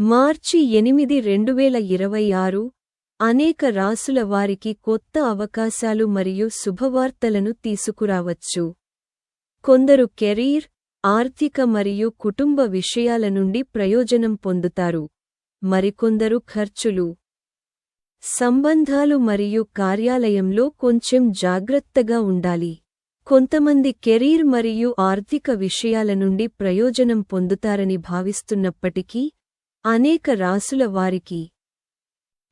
మార్చి 8, 2026 అనేక రాసుల వారికి కొత్త అవకాశాలు మరియు శుభవార్తలను తీసుకురావచ్చు. కొందరు కెరీర్, ఆర్థిక మరియు కుటుంబ విషయాల నుండి ప్రయోజనం పొందుతారు. మరికొందరు ఖర్చులు, సంబంధాలు మరియు కార్యాలయంలో కొంచెం జాగ్రత్తగా ఉండాలి. కొంతమంది కెరీర్ మరియు ఆర్థిక విషయాల నుండి ప్రయోజనం పొందుతారని భావిస్తున్నప్పటికీ, అనేక రాసుల వారికి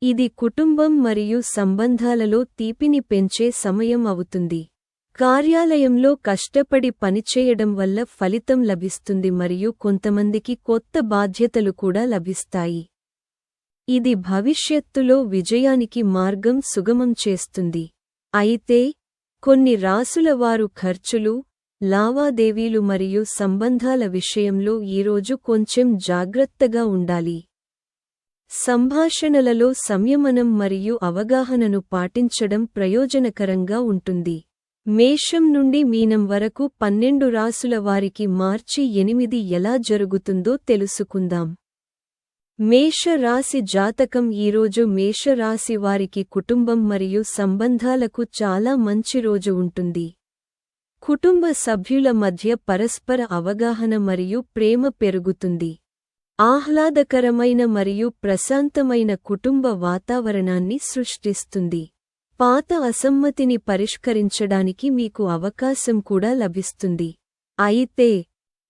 ఇది కుటుంబం మరియు సంబంధాలలో తీపిని పెంచే సమయం అవుతుంది. కార్యాలయంలో కష్టపడి పనిచేయడం వల్ల ఫలితం లభిస్తుంది మరియు కొంతమందికి కొత్త బాధ్యతలు కూడా లభిస్తాయి. ఇది భవిష్యత్తులో విజయానికి మార్గం సుగమం చేస్తుంది. అయితే కొన్ని రాసుల వారు ఖర్చులు, లావాదేవీలు మరియు సంబంధాల విషయంలో ఈరోజు కొంచెం జాగ్రత్తగా ఉండాలి. సంభాషణలలో సంయమనం మరియు అవగాహనను పాటించడం ప్రయోజనకరంగా ఉంటుంది. మేషం నుండి మీనం వరకు 12 రాసుల వారికి మార్చి 8 ఎలా జరుగుతుందో తెలుసుకుందాం. మేష రాశి జాతకం ఈరోజు మేష రాశి వారికి కుటుంబం మరియు సంబంధాలకు చాలా మంచి రోజు ఉంటుంది. కుటుంబ సభ్యుల మధ్య పరస్పర అవగాహన మరియు ప్రేమ పెరుగుతుంది. ఆహ్లాదకరమైన మరియు ప్రశాంతమైన కుటుంబ వాతావరణాన్ని సృష్టిస్తుంది. పాత అసమ్మతిని పరిష్కరించడానికి మీకు అవకాశం కూడా లభిస్తుంది. అయితే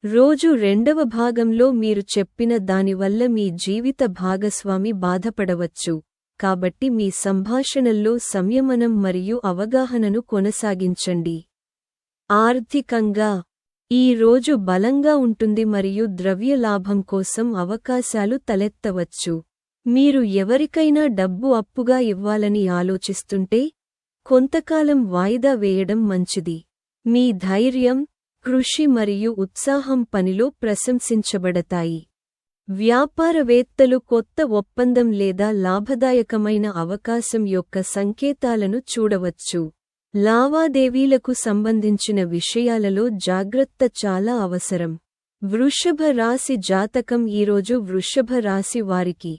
రోజు రెండవ భాగంలో మీరు చెప్పిన దానివల్ల మీ జీవిత భాగస్వామి బాధపడవచ్చు, కాబట్టి మీ సంభాషణల్లో సంయమనం మరియు అవగాహనను కొనసాగించండి. ఆర్థికంగా ఈ రోజు బలంగా ఉంటుంది మరియు ద్రవ్య లాభం కోసం అవకాశాలు తలెత్తవచ్చు. మీరు ఎవరికైనా డబ్బు అప్పుగా ఇవ్వాలని ఆలోచిస్తుంటే, కొంతకాలం వాయిదా వేయడం మంచిది. మీ ధైర్యం, కృషి మరియు ఉత్సాహం పనిలో ప్రశంసించబడతాయి. వ్యాపారవేత్తలు కొత్త ఒప్పందం లేదా లాభదాయకమైన అవకాశం యొక్క సంకేతాలను చూడవచ్చు. లావాదేవీలకు సంబంధించిన విషయాలలో జాగ్రత్త చాలా అవసరం. వృషభ రాశి జాతకం ఈరోజు వృషభ రాశి వారికి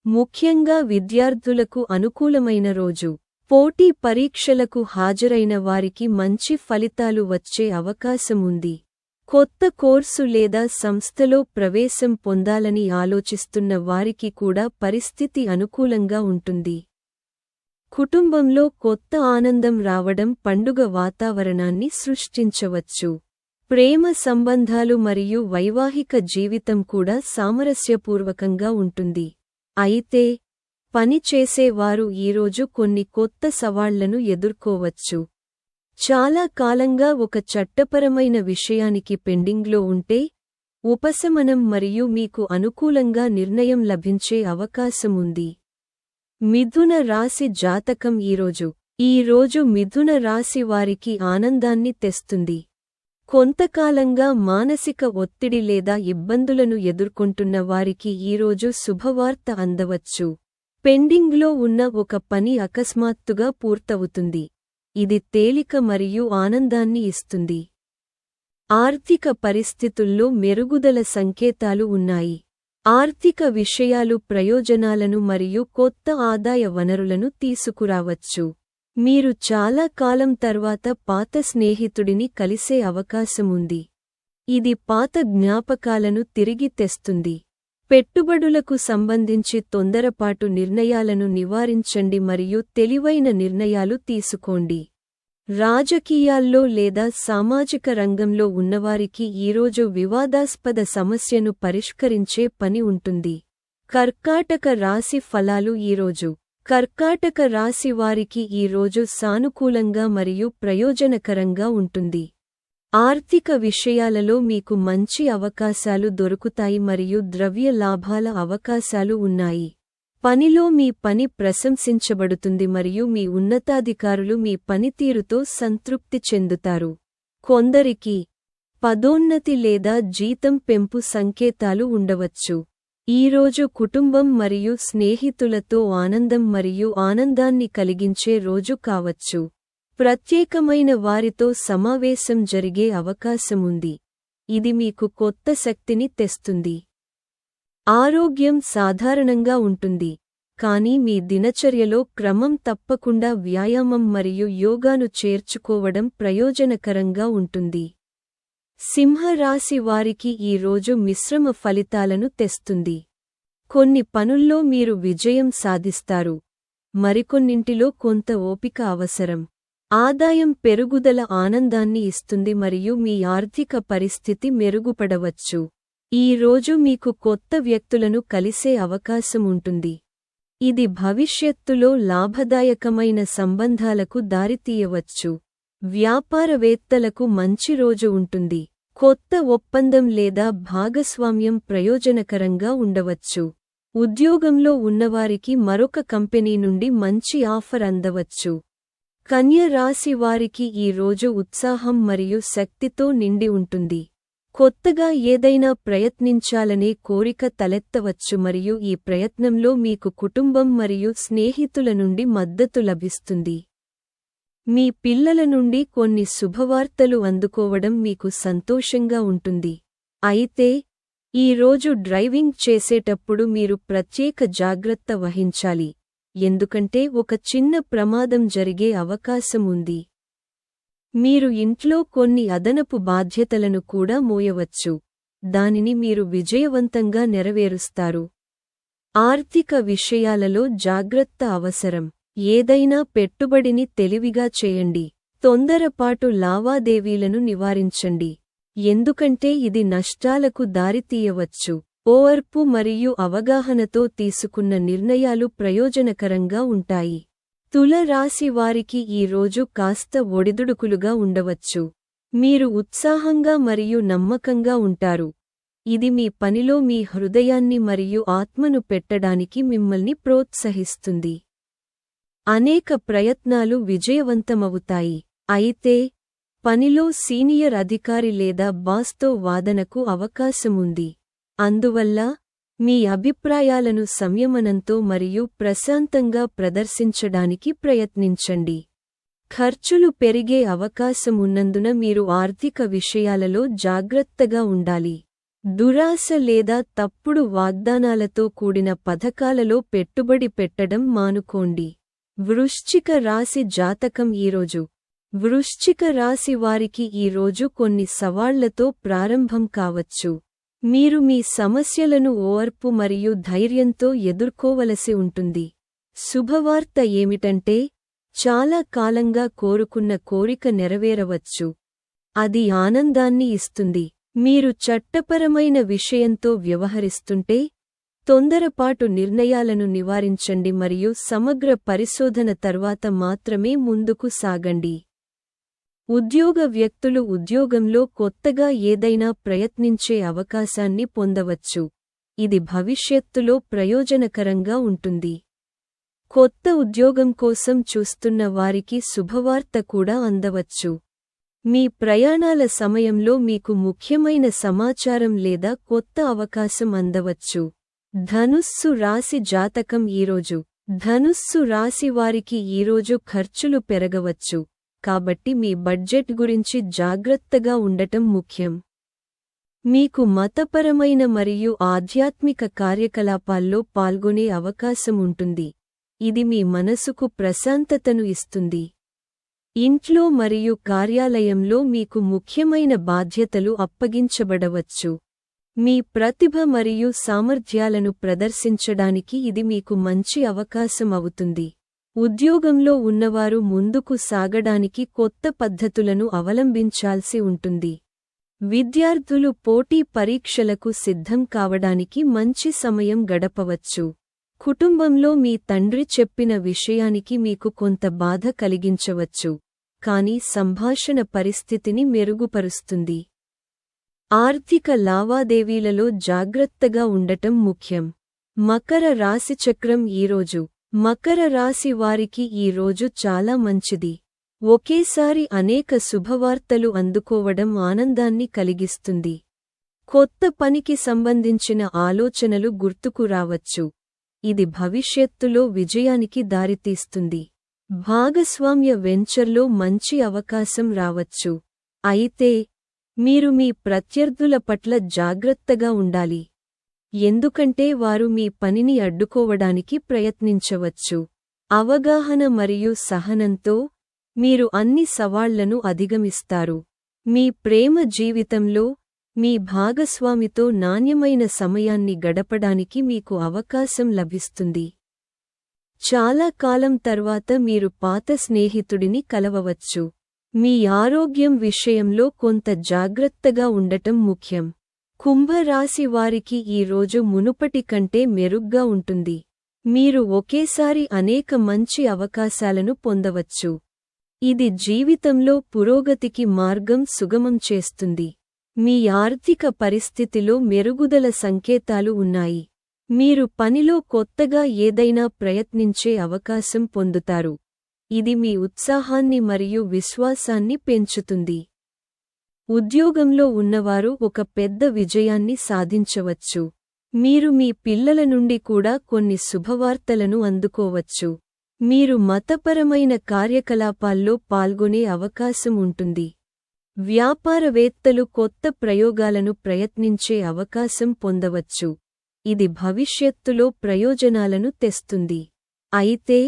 ముఖ్యంగా విద్యార్థులకు అనుకూలమైన రోజు. పోటీ పరీక్షలకు హాజరైన వారికి మంచి ఫలితాలు వచ్చే అవకాశం ఉంది. కొత్త కోర్సు లేదా సంస్థలో ప్రవేశం పొందాలని ఆలోచిస్తున్న వారికి కూడా పరిస్థితి అనుకూలంగా ఉంటుంది. కుటుంబంలో కొత్త ఆనందం రావడం పండుగ వాతావరణాన్ని సృష్టించవచ్చు. ప్రేమ సంబంధాలు మరియు వైవాహిక జీవితం కూడా సామరస్యపూర్వకంగా ఉంటుంది. అయితే పని చేసేవారు ఈరోజు కొన్ని కొత్త సవాళ్లను ఎదుర్కోవచ్చు. చాలా కాలంగా ఒక చట్టపరమైన విషయానికి పెండింగ్లో ఉంటే, ఉపశమనం మరియు మీకు అనుకూలంగా నిర్ణయం లభించే అవకాశం ఉంది. మిథున రాశి జాతకం ఈ రోజు మిథున రాశి వారికి ఆనందాన్ని తెస్తుంది. కొంతకాలంగా మానసిక ఒత్తిడి లేదా ఇబ్బందులను ఎదుర్కొంటున్న వారికి ఈరోజు శుభవార్త అందవచ్చు. పెండింగ్లో ఉన్న ఒక పని అకస్మాత్తుగా పూర్తవుతుంది. ఇది తేలిక మరియు ఆనందాన్ని ఇస్తుంది. ఆర్థిక పరిస్థితుల్లో మెరుగుదల సంకేతాలు ఉన్నాయి. ఆర్థిక విషయాలు ప్రయోజనాలను మరియు కొత్త ఆదాయ వనరులను తీసుకురావచ్చు. మీరు చాలా కాలం తర్వాత పాత స్నేహితుడిని కలిసే అవకాశముంది. ఇది పాత జ్ఞాపకాలను తిరిగి తెస్తుంది. పెట్టుబడులకు సంబంధించి తొందరపాటు నిర్ణయాలను నివారించండి మరియు తెలివైన నిర్ణయాలు తీసుకోండి. రాజకీయాల్లో లేదా సామాజిక రంగంలో ఉన్నవారికి ఈరోజు వివాదాస్పద సమస్యను పరిష్కరించే పని ఉంటుంది. కర్కాటక రాశి ఫలాలు ఈరోజు కర్కాటక రాశి వారికి ఈరోజు సానుకూలంగా మరియు ప్రయోజనకరంగా ఉంటుంది. ఆర్థిక విషయాలలో మీకు మంచి అవకాశాలు దొరుకుతాయి మరియు ద్రవ్య లాభాల అవకాశాలు ఉన్నాయి. పనిలో మీ పని ప్రశంసించబడుతుంది మరియు మీ ఉన్నతాధికారులు మీ పనితీరుతో సంతృప్తి చెందుతారు. కొందరికి పదోన్నతి లేదా జీతం పెంపు సంకేతాలు ఉండవచ్చు. ఈరోజు కుటుంబం మరియు స్నేహితులతో ఆనందం మరియు ఆనందాన్ని కలిగించే రోజు కావచ్చు. ప్రత్యేకమైన వారితో సమావేశం జరిగే అవకాశముంది. ఇది మీకు కొత్త శక్తిని తెస్తుంది. ఆరోగ్యం సాధారణంగా ఉంటుంది, కానీ మీ దినచర్యలో క్రమం తప్పకుండా వ్యాయామం మరియు యోగాను చేర్చుకోవడం ప్రయోజనకరంగా ఉంటుంది. సింహరాశి వారికి ఈ రోజు మిశ్రమ ఫలితాలను తెస్తుంది. కొన్ని పనుల్లో మీరు విజయం సాధిస్తారు, మరికొన్నింటిలో కొంత ఓపిక అవసరం. ఆదాయం పెరుగుదల ఆనందాన్ని ఇస్తుంది మరియు మీ ఆర్థిక పరిస్థితి మెరుగుపడవచ్చు. ఈ రోజు మీకు కొత్త వ్యక్తులను కలిసే అవకాశం ఉంటుంది. ఇది భవిష్యత్తులో లాభదాయకమైన సంబంధాలకు దారితీయవచ్చు. వ్యాపారవేత్తలకు మంచి రోజు ఉంటుంది. కొత్త ఒప్పందం లేదా భాగస్వామ్యం ప్రయోజనకరంగా ఉండవచ్చు. ఉద్యోగంలో ఉన్నవారికి మరొక కంపెనీ నుండి మంచి ఆఫర్ అందవచ్చు. కన్య రాశి వారికి ఈ రోజు ఉత్సాహం మరియు శక్తితో నిండి ఉంటుంది. కొత్తగా ఏదైనా ప్రయత్నించాలనే కోరిక తలెత్తవచ్చు మరియు ఈ ప్రయత్నంలో మీకు కుటుంబం మరియు స్నేహితుల నుండి మద్దతు లభిస్తుంది. మీ పిల్లల నుండి కొన్ని శుభవార్తలు అందుకోవడం మీకు సంతోషంగా ఉంటుంది. అయితే ఈ రోజు డ్రైవింగ్ చేసేటప్పుడు మీరు ప్రత్యేక జాగ్రత్త వహించాలి, ఎందుకంటే ఒక చిన్న ప్రమాదం జరిగే అవకాశం ఉంది. మీరు ఇంట్లో కొన్ని అదనపు బాధ్యతలను కూడా మోయవచ్చు, దానిని మీరు విజయవంతంగా నెరవేరుస్తారు. ఆర్థిక విషయాలలో జాగ్రత్త అవసరం. ఏదైనా పెట్టుబడిని తెలివిగా చేయండి. తొందరపాటు లావాదేవీలను నివారించండి, ఎందుకంటే ఇది నష్టాలకు దారితీయవచ్చు. ఓర్పు మరియు అవగాహనతో తీసుకున్న నిర్ణయాలు ప్రయోజనకరంగా ఉంటాయి. తుల రాశి వారికి ఈ రోజు కాస్త ఒడిదుడుకులుగా ఉండవచ్చు. మీరు ఉత్సాహంగా మరియు నమ్మకంగా ఉంటారు. ఇది మీ పనిలో మీ హృదయాన్ని మరియు ఆత్మను పెట్టడానికి మిమ్మల్ని ప్రోత్సహిస్తుంది. అనేక ప్రయత్నాలు విజయవంతమవుతాయి, అయితే పనిలో సీనియర్ అధికారి లేదా బాస్తో వాదనకు అవకాశముంది. అందువల్ల మీ అభిప్రాయాలను సంయమనంతో మరియు ప్రశాంతంగా ప్రదర్శించడానికి ప్రయత్నించండి. ఖర్చులు పెరిగే అవకాశమున్నందున మీరు ఆర్థిక విషయాలలో జాగ్రత్తగా ఉండాలి. దురాశ లేదా తప్పుడు వాగ్దానాలతో కూడిన పథకాలలో పెట్టుబడి పెట్టడం మానుకోండి. వృశ్చిక రాశి జాతకం ఈరోజు. వృశ్చిక రాశి వారికి ఈ రోజు కొన్ని సవాళ్లతో ప్రారంభం కావచ్చు. మీరు మీ సమస్యలను ఓర్పు మరియు ధైర్యంతో ఎదుర్కోవలసి ఉంటుంది. శుభవార్త ఏమిటంటే, చాలా కాలంగా కోరుకున్న కోరిక నెరవేరవచ్చు. అది ఆనందాన్ని ఇస్తుంది. మీరు చట్టపరమైన విషయంతో వ్యవహరిస్తుంటే, తొందరపాటు నిర్ణయాలను నివారించండి మరియు సమగ్ర పరిశోధన తర్వాత మాత్రమే ముందుకు సాగండి. ఉద్యోగ వ్యక్తులు ఉద్యోగంలో కొత్తగా ఏదైనా ప్రయత్నించే అవకాశాన్ని పొందవచ్చు. ఇది భవిష్యత్తులో ప్రయోజనకరంగా ఉంటుంది. కొత్త ఉద్యోగం కోసం చూస్తున్న వారికి శుభవార్త కూడా అందవచ్చు. మీ ప్రయాణాల సమయంలో మీకు ముఖ్యమైన సమాచారం లేదా కొత్త అవకాశం అందవచ్చు. ధనుస్సు రాశి జాతకం ఈరోజు. ధనుస్సు రాశి వారికి ఈరోజు ఖర్చులు పెరగవచ్చు, కాబట్టి మీ బడ్జెట్ గురించి జాగ్రత్తగా ఉండటం ముఖ్యం. మీకు మతపరమైన మరియు ఆధ్యాత్మిక కార్యకలాపాల్లో పాల్గొనే అవకాశం ఉంటుంది. ఇది మీ మనసుకు ప్రశాంతతను ఇస్తుంది. ఇంట్లో మరియు కార్యాలయంలో మీకు ముఖ్యమైన బాధ్యతలు అప్పగించబడవచ్చు. మీ ప్రతిభ మరియు సామర్థ్యాలను ప్రదర్శించడానికి ఇది మీకు మంచి అవకాశం అవుతుంది. ఉద్యోగంలో ఉన్నవారు ముందుకు సాగడానికి కొత్త పద్ధతులను అవలంబించాల్సి ఉంటుంది. విద్యార్థులు పోటీ పరీక్షలకు సిద్ధం కావడానికి మంచి సమయం గడపవచ్చు. కుటుంబంలో మీ తండ్రి చెప్పిన విషయానికి మీకు కొంత బాధ కలిగించవచ్చు, కానీ సంభాషణ పరిస్థితిని మెరుగుపరుస్తుంది. ఆర్థిక లావాదేవీలలో జాగ్రత్తగా ఉండటం ముఖ్యం. మకర రాశి చక్రం ఈరోజు. మకర రాశి వారికి ఈ రోజు చాలా మంచిది. ఒకేసారి అనేక శుభవార్తలు అందుకోవడం ఆనందాన్ని కలిగిస్తుంది. కొత్త పనికి సంబంధించిన ఆలోచనలు గుర్తుకు రావచ్చు. ఇది భవిష్యత్తులో విజయానికి దారితీస్తుంది. భాగస్వామ్య వెంచర్లో మంచి అవకాశం రావచ్చు, అయితే మీరు మీ ప్రత్యర్థుల పట్ల జాగ్రత్తగా ఉండాలి. ఎందుకంటే వారు మీ పనిని అడ్డుకోవడానికి ప్రయత్నించవచ్చు. అవగాహన మరియు సహనంతో మీరు అన్ని సవాళ్లను అధిగమిస్తారు. మీ ప్రేమ జీవితంలో మీ భాగస్వామితో నాణ్యమైన సమయాన్ని గడపడానికి మీకు అవకాశం లభిస్తుంది. చాలా కాలం తర్వాత మీరు పాత స్నేహితుడిని కలవవచ్చు. మీ ఆరోగ్యం విషయంలో కొంత జాగ్రత్తగా ఉండటం ముఖ్యం. కుంభరాశి వారికి ఈ రోజు మునుపటి కంటే మెరుగ్గా ఉంటుంది. మీరు ఒకేసారి అనేక మంచి అవకాశాలను పొందవచ్చు. ఇది జీవితంలో పురోగతికి మార్గం సుగమం చేస్తుంది. మీ ఆర్థిక పరిస్థితిలో మెరుగుదల సంకేతాలు ఉన్నాయి. మీరు పనిలో కొత్తగా ఏదైనా ప్రయత్నించే అవకాశం పొందుతారు. ఇది మీ ఉత్సాహాన్ని మరియు విశ్వాసాన్ని పెంచుతుంది. ఉద్యోగంలో ఉన్నవారు ఒక పెద్ద విజయాన్ని సాధించవచ్చు. మీరు మీ పిల్లల నుండి కూడా కొన్ని శుభవార్తలను అందుకోవచ్చు. మీరు మతపరమైన కార్యకలాపాల్లో పాల్గొనే అవకాశం ఉంటుంది. వ్యాపారవేత్తలు కొత్త ప్రయోగాలను ప్రయత్నించే అవకాశం పొందవచ్చు. ఇది భవిష్యత్తులో ప్రయోజనాలను తెస్తుంది. అయితే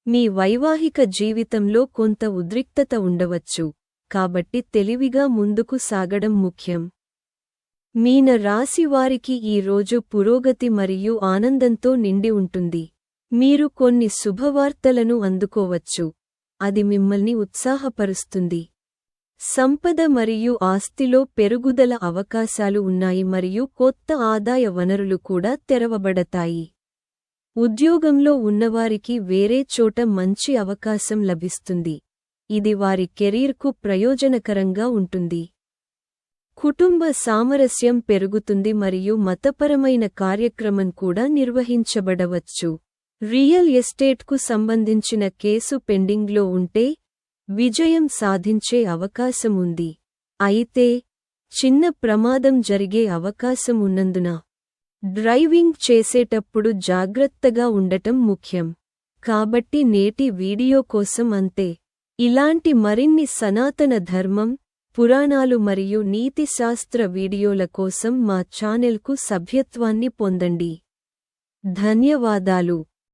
మీ వైవాహిక జీవితంలో కొంత ఉద్రిక్తత ఉండవచ్చు, కాబట్టి తెలివిగా ముందుకు సాగడం ముఖ్యం. మీన రాశి వారికి ఈ రోజు పురోగతి మరియు ఆనందంతో నిండి ఉంటుంది. మీరు కొన్ని శుభవార్తలను అందుకోవచ్చు. అది మిమ్మల్ని ఉత్సాహపరుస్తుంది. సంపద మరియు ఆస్తిలో పెరుగుదల అవకాశాలు ఉన్నాయి మరియు కొత్త ఆదాయ వనరులు కూడా తెరవబడతాయి. ఉద్యోగంలో ఉన్నవారికి వేరే చోట మంచి అవకాశం లభిస్తుంది. ఇది వారి కెరీర్కు ప్రయోజనకరంగా ఉంటుంది. కుటుంబ సామరస్యం పెరుగుతుంది మరియు మతపరమైన కార్యక్రమం కూడా నిర్వహించబడవచ్చు. రియల్ ఎస్టేట్కు సంబంధించిన కేసు పెండింగ్లో ఉంటే విజయం సాధించే అవకాశం ఉంది. అయితే చిన్న ప్రమాదం జరిగే అవకాశం ఉన్నందున డ్రైవింగ్ చేసేటప్పుడు జాగ్రత్తగా ఉండటం ముఖ్యం. కాబట్టి నేటి వీడియో కోసం అంతే. ఇలాంటి మరిన్ని సనాతన ధర్మం, పురాణాలు మరియు నీతిశాస్త్ర వీడియోల కోసం మా ఛానెల్కు సభ్యత్వాన్ని పొందండి. ధన్యవాదాలు.